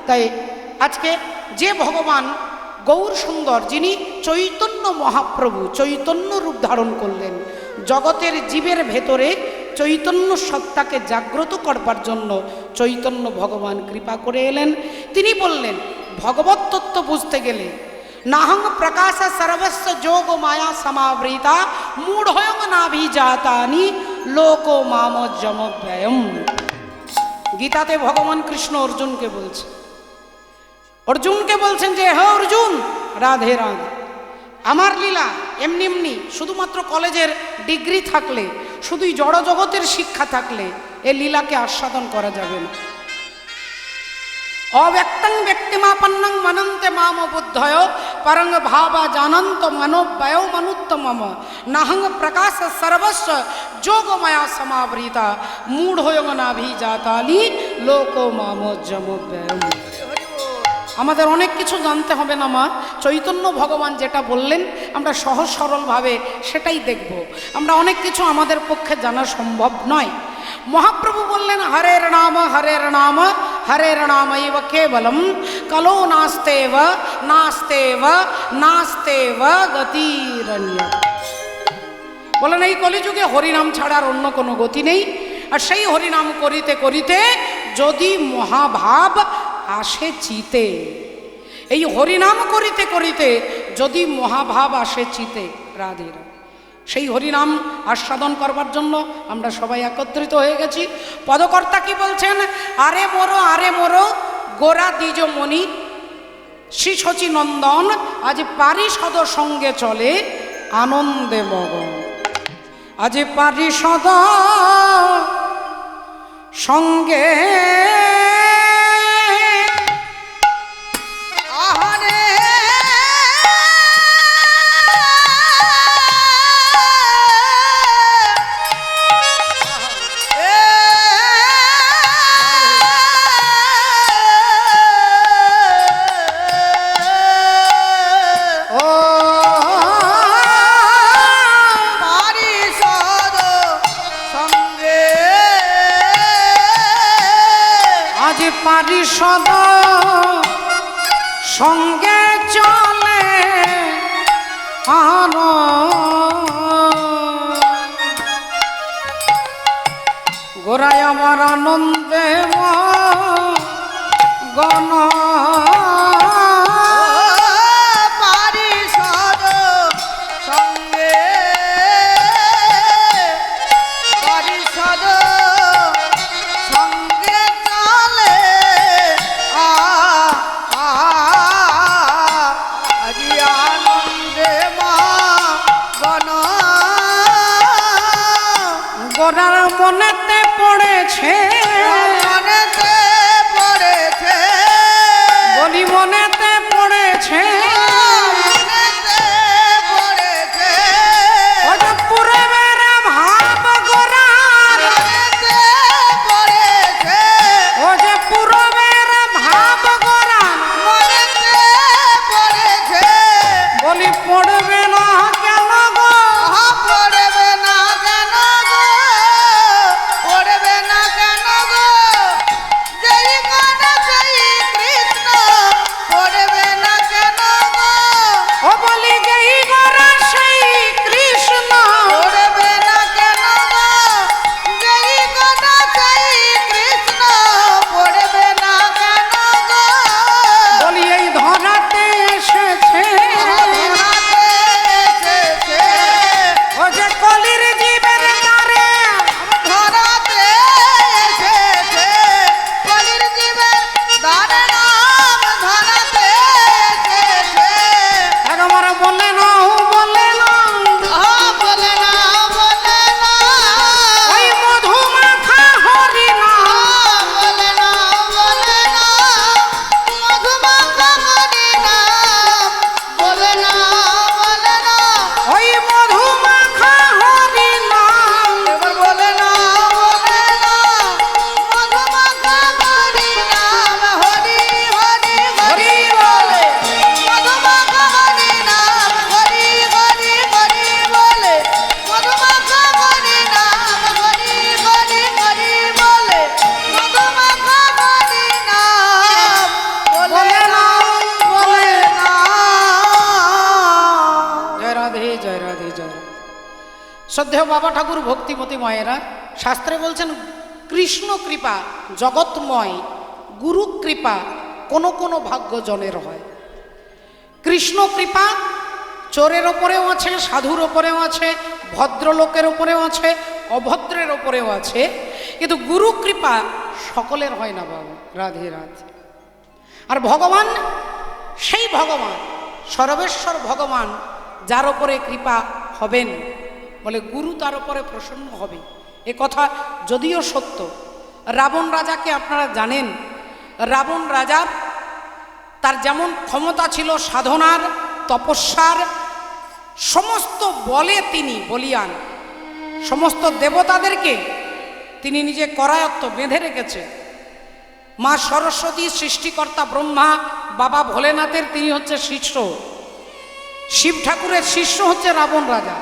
তাই আজকে যে ভগবান গৌর সুন্দর, যিনি চৈতন্য মহাপ্রভু, চৈতন্য রূপ ধারণ করলেন, জগতের জীবের ভেতরে চৈতন্য সত্তাকে জাগ্রত করবার জন্য চৈতন্য ভগবান কৃপা করে এলেন। তিনি বললেন ভগবত তত্ত্ব বুঝতে গেলে নাহং প্রকাশ সর্বস্ব যোগ মায়া সমাবৃতা মূঢ়য়ং নাভিজাতানি লোকো মামজ্জমব্যয়ম। গীতাতে ভগবান কৃষ্ণ অর্জুনকে বলছে, অর্জুনকে বলছেন যে হে অর্জুন, রাধে রাধে, আমার লীলা এমনি এমনি শুধুমাত্র কলেজের ডিগ্রি থাকলে, শুধুই জড় জগতের শিক্ষা থাকলে এ লীলাকে আস্বাদন করা যাবে না। অব্যক্তং ব্যক্তিমাপন্নং মনন্তে মাম বুদ্ধয় পরং ভাবা জানন্ত মনোব্যয় মনুত্তমম নাহং প্রকাশ সর্বস্ব যোগমায়া সমাবৃতা মূঢ়য়ং নাভিজাতানি লোকো মামজ্জমব্যয়ম। আমাদের অনেক কিছু জানতে হবে না মা, চৈতন্য ভগবান যেটা বললেন আমরা সহজ সরলভাবে সেটাই দেখব। আমরা অনেক কিছু আমাদের পক্ষে জানা সম্ভব নয়। মহাপ্রভু বললেন হরের নাম হরের নামৈব কেবলম কলো নাস্তেব নাস্তেব নাস্তেব গতিরণ্য। বলেন এই কলিযুগে হরিনাম ছাড়ার অন্য কোনো গতি নেই। আর সেই হরিনাম করিতে করিতে যদি মহাভাব আসে চিতে, এই হরিনাম করিতে করিতে যদি মহাভাব আসে চিতে, রাধে রাধে, সেই হরিনাম আস্বাদন করবার জন্য আমরা সবাই একত্রিত হয়ে গেছি। পদকর্তা কি বলছেন? আরে মোরো গোরা দ্বিজ মণি শ্রী শচী নন্দন আজ পারিষদ সঙ্গে চলে আনন্দে মগন। আজ পারিষদ সঙ্গে পারিষদ সঙ্গে চলে আন গোরায় আমার আনন্দে গণ। গোরার মনেতে পড়েছে বলি শ্রদ্ধেয় বাবা ঠাকুর ভক্তিমতী মায়েরা, শাস্ত্রে বলছেন কৃষ্ণ কৃপা জগৎময়, গুরু কৃপা কোনো কোনো ভাগ্যজনের হয়। কৃষ্ণ কৃপা চোরের ওপরেও আছে, সাধুর ওপরেও আছে, ভদ্রলোকের ওপরেও আছে, অভদ্রের ওপরেও আছে, কিন্তু গুরু কৃপা সকলের হয় না বাবু। রাধে রাধে। আর ভগবান সেই ভগবান, সর্বেশ্বর ভগবান, যার ওপরে কৃপা হবেন, বলে গুরু তার উপরে প্রসন্ন হবে। এ কথা যদিও সত্য। রাবণ রাজাকে আপনারা জানেন, রাবণ রাজার তার যেমন ক্ষমতা ছিল সাধনার, তপস্যার, সমস্ত বলে তিনি বলিয়ান, সমস্ত দেবতাদেরকে তিনি নিজে করায়ত্ত বেঁধে রেখেছে। মা সরস্বতী, সৃষ্টিকর্তা ব্রহ্মা, বাবা ভোলেনাথের তিনি হচ্ছে শিষ্য, শিব ঠাকুরের শিষ্য হচ্ছে রাবণ রাজা।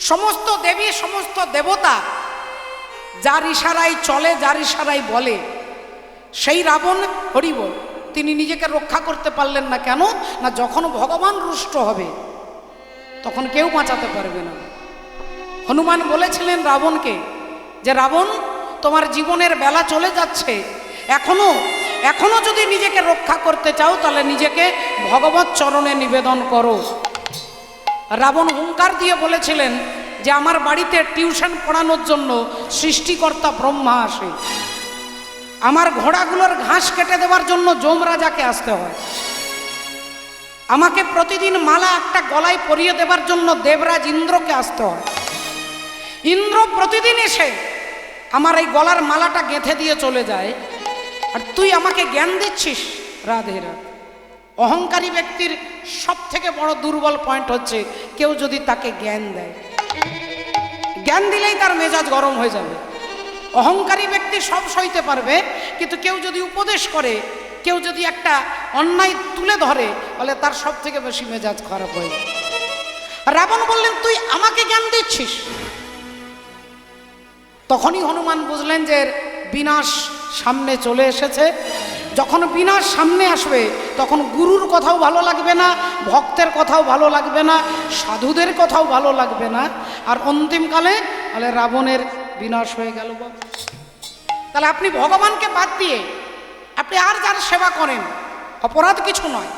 সমস্ত দেবী, সমস্ত দেবতা যার ইশারায় চলে, যার ইশারায় বলে, সেই রাবণ হরিবল তিনি নিজেকে রক্ষা করতে পারলেন না। কেন না, যখন ভগবান রুষ্ট হবে তখন কেউ বাঁচাতে পারবে না। হনুমান বলেছিলেন রাবণকে যে রাবণ, তোমার জীবনের বেলা চলে যাচ্ছে, এখনো যদি নিজেকে রক্ষা করতে চাও তাহলে নিজেকে ভগবত চরণে নিবেদন করো। রাবণ হুঙ্কার দিয়ে বলেছিলেন যে আমার বাড়িতে টিউশন পড়ানোর জন্য সৃষ্টিকর্তা ব্রহ্মা আসে, আমার ঘোড়াগুলোর ঘাস কেটে দেওয়ার জন্য যমরাজাকে আসতে হয়, আমাকে প্রতিদিন মালা একটা গলায় পরিয়ে দেওয়ার জন্য দেবরাজ ইন্দ্রকে আসতে হয়। ইন্দ্র প্রতিদিন এসে আমার এই গলার মালাটা গেঁথে দিয়ে চলে যায়, আর তুই আমাকে জ্ঞান দিচ্ছিস। রাধে রাধে। অহংকারী ব্যক্তির সব থেকে বড় দুর্বল পয়েন্ট হচ্ছে কেউ যদি তাকে জ্ঞান দেয়, জ্ঞান দিলেই তার মেজাজ গরম হয়ে যাবে। অহংকারী ব্যক্তি সব সইতে পারবে, কিন্তু কেউ যদি উপদেশ করে, কেউ যদি একটা অন্যায় তুলে ধরে, বলে তার সব থেকে বেশি মেজাজ খারাপ হয়ে যায়। রাবণ বললেন তুই আমাকে জ্ঞান দিচ্ছিস। তখনই হনুমান বুঝলেন যে বিনাশ সামনে চলে এসেছে। যখন বিনাশ সামনে আসবে তখন গুরুর কথাও ভালো লাগবে না, ভক্তের কথাও ভালো লাগবে না, সাধুদের কথাও ভালো লাগবে না, আর অন্তিমকালে বলে রাবণের বিনাশ হয়ে গেল। তাহলে আপনি ভগবানকে বাদ দিয়ে আপনি আর যার সেবা করেন, অপরাধ কিছু নয়,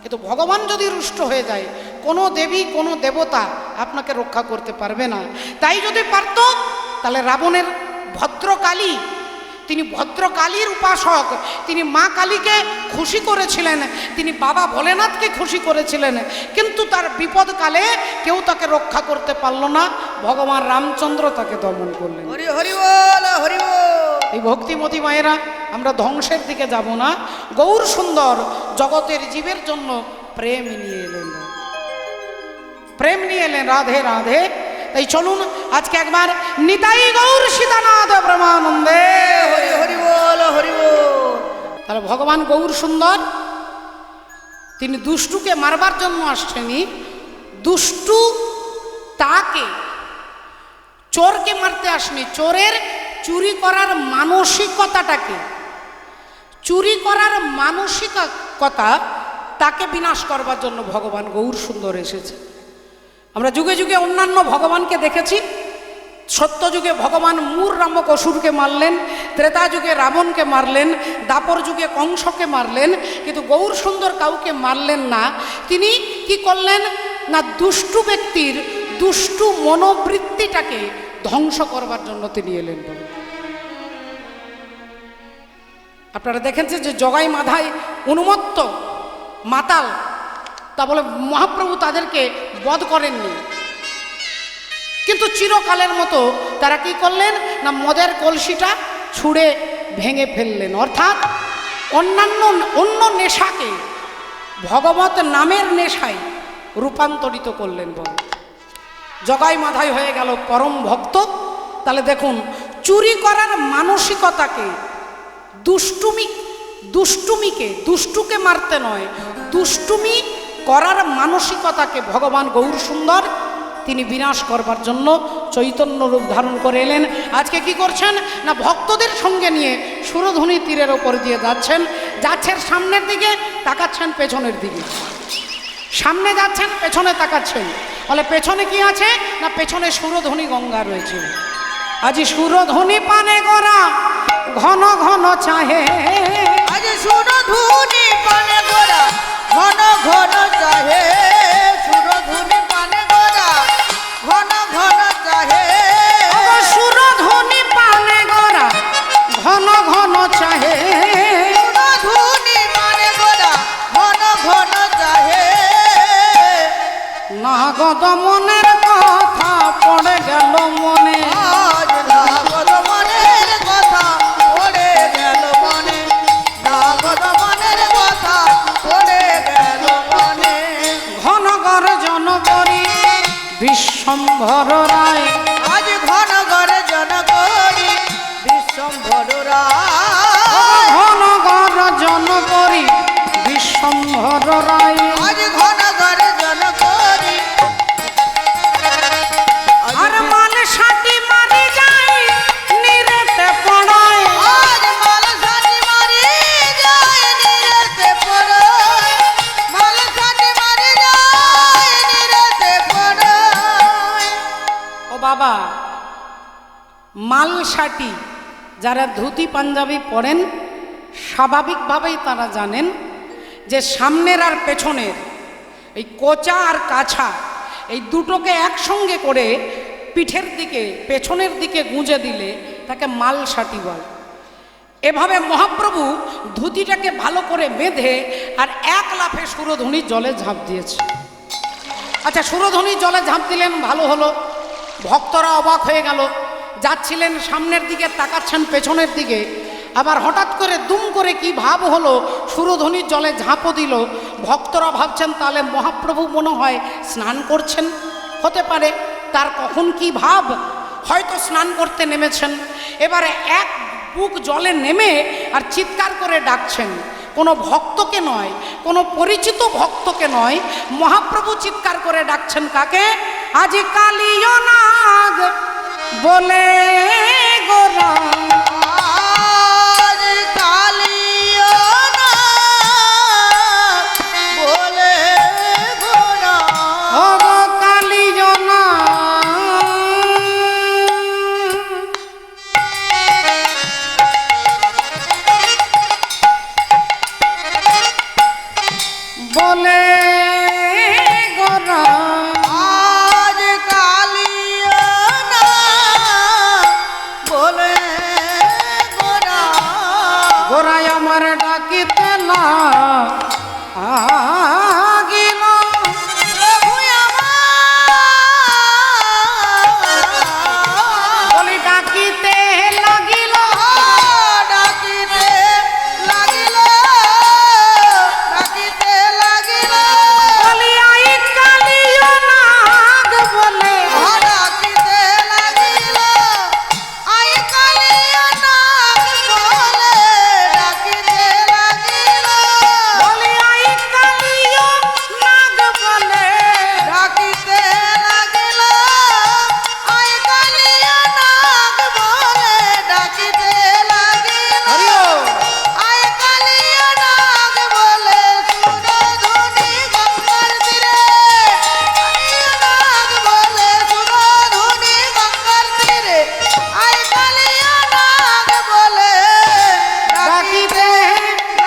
কিন্তু ভগবান যদি রুষ্ট হয়ে যায়, কোনো দেবী, কোনো দেবতা আপনাকে রক্ষা করতে পারবে না। তাই যদি পারত তাহলে রাবণের ভদ্রকালী, তিনি ভদ্রকালীর উপাসক, তিনি মা কালীকে খুশি করেছিলেন, তিনি বাবা ভোলেনাথকে খুশি করেছিলেন, কিন্তু তার বিপদকালে কেউ তাকে রক্ষা করতে পারল না, ভগবান রামচন্দ্র তাকে দমন করলেন। হরি হরি বল, হরি বল। এই ভক্তিমতী মায়েরা, আমরা ধ্বংসের দিকে যাব না। গৌর সুন্দর জগতের জীবের জন্য প্রেম নিয়ে এলেন, প্রেম নিয়ে এলেন। রাধে রাধে। তাই চলুন আজকে একবার নিতাই গৌর সীতানাথ ব্রহ্মানন্দে হরি হরি বল, হরি বল। তাহলে ভগবান গৌর সুন্দর তিনি দুষ্টুকে মারবার জন্য আসছেনি, দুষ্টু তাকে, চোরকে মারতে আসেনি। চোরের চুরি করার মানসিকতাটাকে, চুরি করার মানসিকতা তাকে বিনাশ করবার জন্য ভগবান গৌর সুন্দর এসেছে। আমরা যুগে যুগে অন্যান্য ভগবানকে দেখেছি। সত্য যুগে ভগবান মূর নামক অসুরকে মারলেন, ত্রেতা যুগে রাবণকে মারলেন, দাপর যুগে কংসকে মারলেন, কিন্তু গৌর সুন্দর কাউকে মারলেন না। তিনি কি করলেন না, দুষ্টু ব্যক্তির দুষ্টু মনোবৃত্তিটাকে ধ্বংস করবার জন্য তিনি এলেন। আপনারা দেখেছেন যে জগাই মাধায় উন্মত্ত মাতাল, তা বলে মহাপ্রভু তাদেরকে বধ করেননি, কিন্তু চিরকালের মতো তারা কি করলেন না, মদের কলসিটা ছুঁড়ে ভেঙে ফেললেন। অর্থাৎ অন্য নেশাকে ভগবত নামের নেশায় রূপান্তরিত করলেন। জগাই মাধায় হয়ে গেল পরম ভক্ত। তাহলে দেখুন, চুরি করার মানসিকতাকে, দুষ্টুকে মারতে নয়, দুষ্টুমি করার মানসিকতাকে ভগবান গৌর সুন্দর তিনি বিনাশ করবার জন্য চৈতন্য রূপ ধারণ করে এলেন। আজকে কি করছেন না, ভক্তদের সঙ্গে নিয়ে সুরধুনী তীরের ওপর দিয়ে যাচ্ছেন। সামনের দিকে, তাকাচ্ছেন পেছনের দিকে, সামনে যাচ্ছেন, পেছনে তাকাচ্ছেন। বলে পেছনে কি আছে না পেছনে সুরধ্বনি গঙ্গা রয়েছে। আজি সুরধ্বনি পানে গোরা ঘন ঘন চাহে, আজ সুরধুনি পানে গোরা ঘন ঘন চাহে, সুরধুনি পানে গোরা ঘন ঘন চাহে, সুরধ্বনি পানে গোরা ঘন ঘন চাহে, সুরধুনি পানে গোরা ঘন ঘন চাহে। নাগদ মনের কথা পড়ে গেল মনে, আজ নাগদ মনের কথা পড়ে গেল মনে, নাগদ মনের কথা পড়ে গেল মনে। ঘন গর্জন করি বিশ্বম্ভর রায়, আজ ঘন গর্জন করি বিশ্বম্ভর রায়, ঘন গর্জন করি বিশ্বম্ভর রায়। আজ ঘন গর্জন করি, আর মাল সাথী মারি যায় নিরেতে পড়ায়, আজ মালসাটি মারি যায় নিরেতে পড়ায়, মালসাটি মারি যায় নিরেতে পড়ায়। ও বাবা, মালসাটি যারা ধুতি পাঞ্জাবি পরেন স্বাভাবিকভাবেই তারা জানেন যে সামনের আর পেছনের এই কোচা আর কাছা এই দুটোকে একসঙ্গে করে পিঠের দিকে পেছনের দিকে গুঁজে দিলে তাকে মালসাটি বলে। এভাবে মহাপ্রভু ধুতিটাকে ভালো করে বেঁধে আর এক লাফে সুরধ্বনি জলে ঝাঁপ দিয়েছে। আচ্ছা, সুরধ্বনি জলে ঝাঁপ দিলেন, ভালো হলো, ভক্তরা অবাক হয়ে গেল, যাচ্ছিলেন সামনের দিকে তাকাচ্ছেন পেছনের দিকে, আবার হঠাৎ করে দুম করে কি ভাব হলো, সুরধ্বনির জলে ঝাঁপও দিল। ভক্তরা ভাবছেন তাহলে মহাপ্রভু মনে হয় স্নান করছেন, হতে পারে তার কখন কি ভাব, হয়তো স্নান করতে নেমেছেন। এবারে এক বুক জলে নেমে আর চিৎকার করে ডাকছেন, কোনো ভক্তকে নয়, কোনো পরিচিত ভক্তকে নয়, মহাপ্রভু চিৎকার করে ডাকছেন কাকে? আজি কালিয় নাগ বলে গোরা, আজ কালিও না বলে গোরা, ও গো কালিয় নাগ বলে গোরা, আজ কালিও না বলে গোরা, গোরায় আমার ডাকিতে লাগিল, প্রভু আমার বলি ডাকিতে লাগিল, ডাকিতে লাগিল, ডাকিতে লাগিল, বলি আই কালিয় নাগ বলে, ডাকিতে লাগিল, আই কালিও নাগ বলে, ডাকিতে লাগিল, বলি আই কালিয় নাগ বলে, ডাকিতে লাগিল, আই কালিও নাগ বলে, ডাকিতে লাগিল, হরিও আই কালিও নাগ বলে, সুরধুনি গঙ্গার তীরে, কালিও নাগ বলে, সুরধুনি গঙ্গার তীরে, আই কালিও নাগ বলে, ডাকিতে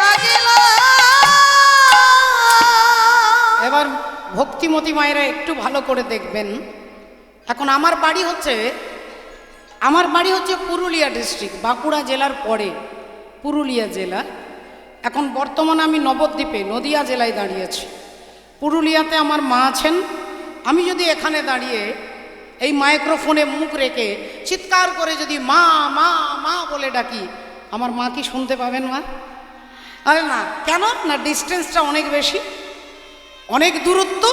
লাগিল। এবার ভক্তিমতী মায়েরা একটু ভালো করে দেখবেন। এখন আমার বাড়ি হচ্ছে পুরুলিয়া ডিস্ট্রিক্ট, বাঁকুড়া জেলার পরে পুরুলিয়া জেলা। এখন বর্তমানে আমি নবদ্বীপে নদিয়া জেলায় দাঁড়িয়েছি। পুরুলিয়াতে আমার মা আছেন। আমি যদি এখানে দাঁড়িয়ে এই মাইক্রোফোনে মুখ রেখে চিৎকার করে যদি মা মা মা বলে ডাকি, আমার মা কি শুনতে পাবেন মা? আরে না, কেন না, ডিস্টেন্সটা অনেক বেশি, অনেক দূরত্ব।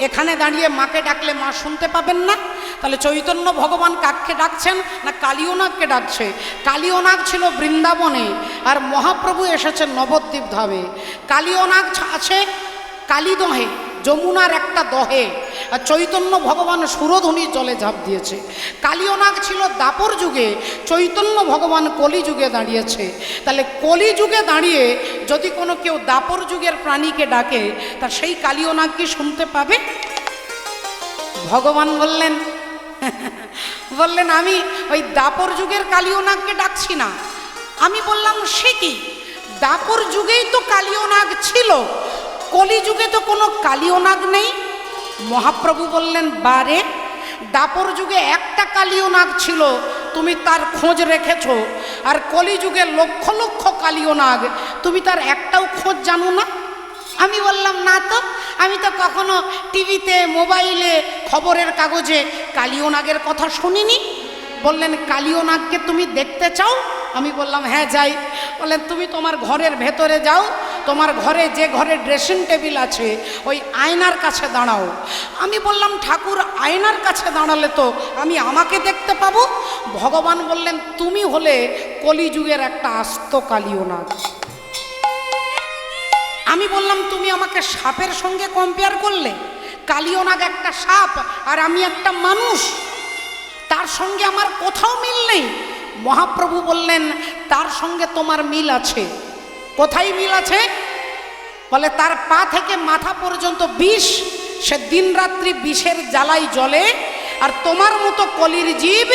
এখানে দাঁড়িয়ে মাকে ডাকলে মা শুনতে পাবেন না। তাহলে চৈতন্য ভগবান কাকে ডাকছেন না কালীয়নাগকে ডাকছে। কালীয়নাগ ছিল বৃন্দাবনে আর মহাপ্রভু এসেছেন নবদ্বীপ ধামে। কালীয়নাগ আছে কালীদহে, যমুনার একটা দহে, আর চৈতন্য ভগবান সুরধ্বনির জলে ঝাঁপ দিয়েছে। কালীয়নাগ ছিল দাপর যুগে, চৈতন্য ভগবান কলিযুগে দাঁড়িয়েছে। তাহলে কলিযুগে দাঁড়িয়ে যদি কোনো কেউ দাপর যুগের প্রাণীকে ডাকে, তা সেই কালীয়নাগ কি শুনতে পাবে? ভগবান বললেন বললেন আমি ওই দাপর যুগের কালীয় নাগকে ডাকছি না। আমি বললাম সে কি, দাপর যুগেই তো কালীয় নাগ ছিল, কলি যুগে তো কোনো কালীয় নাগ নেই। মহাপ্রভু বললেন বারে, দাপর যুগে একটা কালীয় নাগ ছিল, তুমি তার খোঁজ রেখেছো, আর কলি যুগে লক্ষ লক্ষ কালীয় নাগ, তুমি তার একটাও খোঁজ জানো না। আমি বললাম না তো, আমি তো কখনো টিভিতে মোবাইলে খবরের কাগজে কালীয় নাগের কথা শুনিনি। বললেন কালীয় নাগকে তুমি দেখতে চাও? আমি বললাম হ্যাঁ যাই। বললেন তুমি তোমার ঘরের ভেতরে যাও, তোমার ঘরে যে ঘরে ড্রেসিং টেবিল আছে ওই আয়নার কাছে দাঁড়াও। আমি বললাম ঠাকুর আয়নার কাছে দাঁড়ালে তো আমি আমাকে দেখতে পাবো। ভগবান বললেন তুমি হলে কলিযুগের একটা আস্ত কালীয় নাগ। আমি বললাম তুমি আমাকে সাপের সঙ্গে কম্পেয়ার করলে, কালীয় নাগ একটা সাপ আর আমি একটা মানুষ, তার সঙ্গে আমার কোথাও মিল নেই। মহাপ্রভু বললেন তার সঙ্গে তোমার মিল আছে। কোথায় মিল আছে? বলে তার পা থেকে মাথা পর্যন্ত বিষ, সে দিন রাত্রি বিষের জ্বালায় জ্বলে, আর তোমার মতো কলির জীব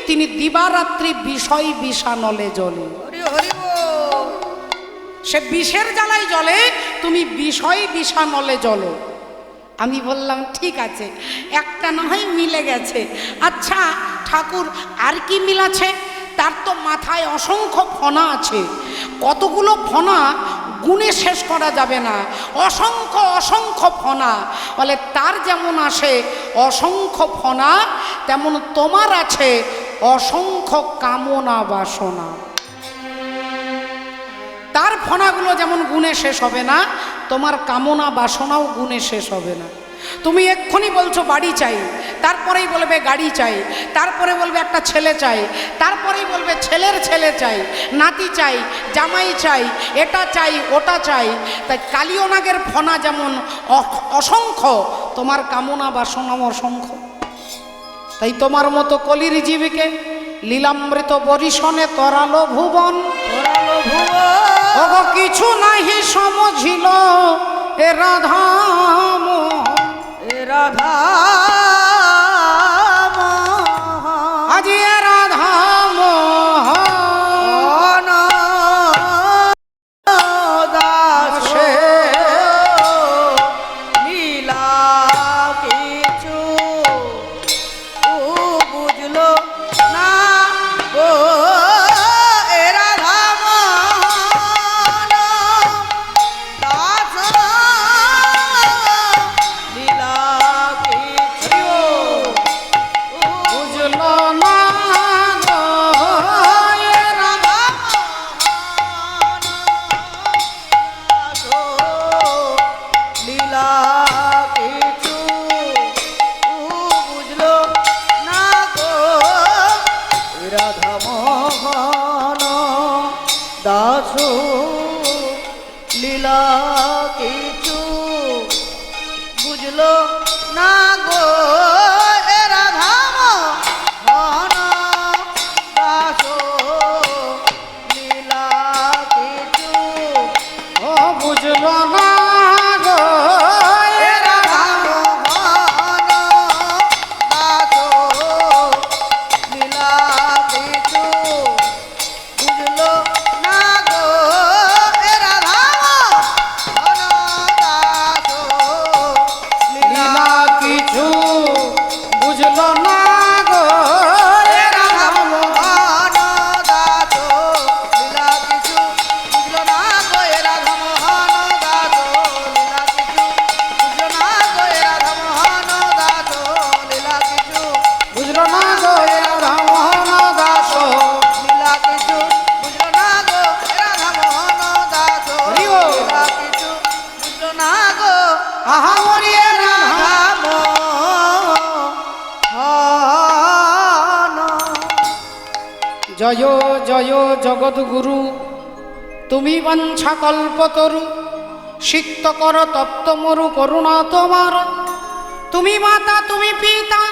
তিনি দিবারাত্রি বিষয় বিষানলে জ্বলে। সে বিষের জ্বালায় জ্বলে, তুমি বিষয় বিষানলে জ্বলো। আমি বললাম ঠিক আছে, একটা না হয় মিলে গেছে। আচ্ছা ঠাকুর আর কি মিল আছে? তার তো মাথায় অসংখ্য ফণা আছে, কতগুলো ফণা গুণে শেষ করা যাবে না, অসংখ্য অসংখ্য ফণা। বলে তার যেমন আসে অসংখ্য ফণা, তেমন তোমার আছে অসংখ্য কামনা বাসনা। তার ফণাগুলো যেমন গুণে শেষ হবে না, তোমার কামনা বাসনাও গুণে শেষ হবে না। তুমি এক্ষুনি বলছো বাড়ি চাই, তারপরেই বলবে গাড়ি চাই, তারপরে বলবে একটা ছেলে চাই, তারপরেই বলবে ছেলের ছেলে চাই, নাতি চাই, জামাই চাই, এটা চাই ওটা চাই। তাই কালীয় নাগের ফণা যেমন অসংখ্য, তোমার কামনা বাসনাও অসংখ্য। তাই তোমার মতো কলির জীবকে লীলামৃত বরিশনে তরালো ভুবন, ওগো কিছু নাহি সমঝিল এ রাধাম, এ রাধা আজি এ রাধাম দাসে লীলা কিছু বুঝলো না গো। এ রাধা দাস লীলা কিছু বুঝলো না গো, এ রাধা লীলা কিছু বুঝলো না গো। রাধা মোহন দাস লীলা কিছু বুঝলো না গো। এ রাধা মোহন দাস লীলা কিছু ও বুঝলো না গো, এ রাধা মোহন দাস লীলা কিছু বুঝলো না গো। এ রাধা মোহন দাস লীলা লীলা কিছু বুঝলো না গো, এ রাধা মোহন দাস লীলা কিছু বুঝলো না গো। এ রাধা মোহন দাস লীলা কিছু বুঝলো না গো। এ রাধা মোহন দাস লীলা কিছু বুঝলো না গো, এ রাধা মোহন দাস লীলা কিছু বুঝলো না গো। এ রাধা মোহন দাস হরি বল। লীলা কিছু বুঝলো না গো। আহা মরি এ রাধা। রাধা মোহন জয় জয় জগদ্গুরু, তুমি বাঞ্ছা কল্পতরু, সিক্ত কর তপ্ত মরু করুণা তোমার। তুমি মাতা তুমি পিতা,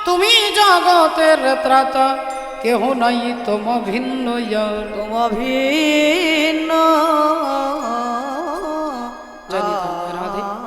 তুমি জগতের ত্রাতা, কেহ নাই তোম ভিন্ন ইয়ার। তুম ভিন্ন